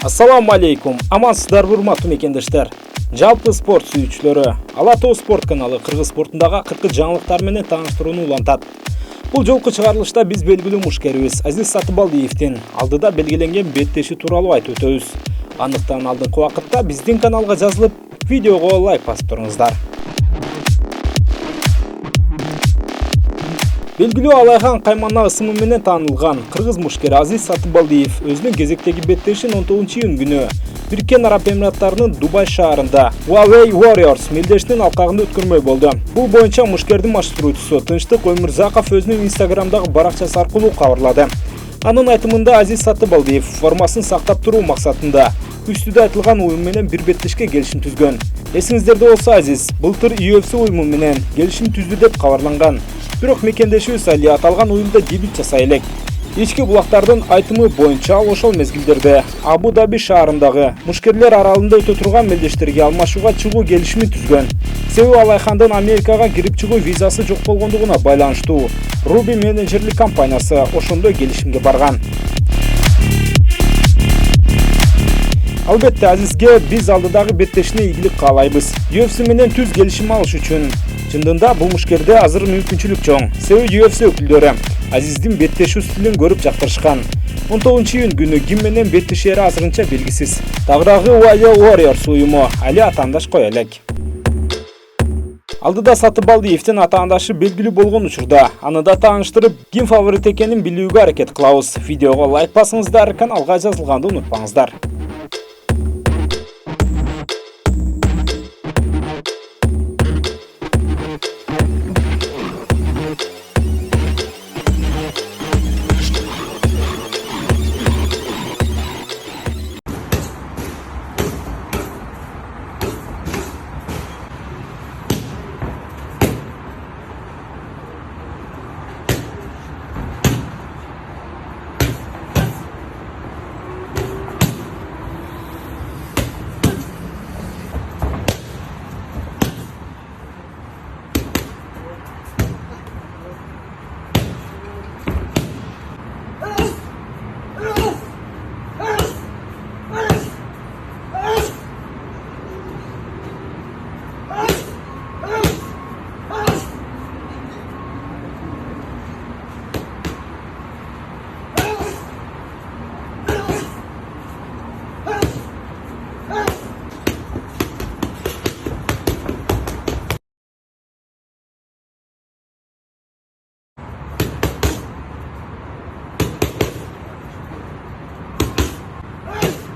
Assalamu алейкум. Амансыздарбы урматтуу мекендештер. Жалпы спорт сүйүүчүлөрү, Ала Тоо спорт каналы кыргыз спортундагы акыркы жаңылыктар менен тааныштырууну улантат. Бул жолку чыгарылышта биз белгилүү мушкерибиз Азиз Сатыбалдиевдин алдыда белгиленген беттеши тууралуу айтып өтөбүз. Андыктан алдыңкы убакытта биздин каналга жазылып, видеого лайк басып туруңуздар. Белгилүү Алайхан Каймана ысымы менен таанылган кыргыз мушкери Азиз Сатыбалдиев өзүнүн кезектеги беттешин 19-июнь күнү Бириккен Араб Эмираттарынын Дубай шаарында Huawei Warriors мелдешинин алкагында өткөрмөй болду. Бул боюнча мушкердин баштыруучусу Тынчтык Өмүрзаков өзүнүн Инстаграмдагы баракчасы аркылуу кабарлады. Анын айтымында Азиз Сатыбалдиев формасын сактап туруу максатында үстүдө айтылган уюм менен бир беттешке келишим түзгөн. Эсиңиздерде болсо Азиз былтыр UFC уюму менен келишим түздү деп кабарланган. Бирок мекендешибиз Али аталган уюмда дебют жасай элек. Ички булактардын айтымы боюнча ал ошол мезгилдерде Абу Даби шаарындагы мушкерлер аралында өтө турган мелдештерге алмашууга чыгуу келишими түзгөн. Себеби Алайхандын Америкага кирип чыгуу визасы жок болгондугуна байланыштуу Руби менеджерлик компаниясы ошондой келишимге барган. Албетте Азизге биз алдыдагы беттешине ийгилик каалайбыз. UFC менен түз келишим алыш үчүн чындында бул мушкерде азыр мүмкүнчүлүк чоң. Себеби UFC өкүлдөрү Азиздин беттешүү стилин көрүп жактырышкан. 19-июнь күнү ким менен беттешери азырынча белгисиз. Тагыраагы Huawei Warriors уюму али атаандаш кое элек. Алдыда Сатыбалдиевдин атаандашы белгилүү болгон учурда аны да тааныштырып, ким фаворит экенин билүүгө аракет кылабыз. Видеого лайк басыңыздар, каналга жазылганды унутпаңыздар.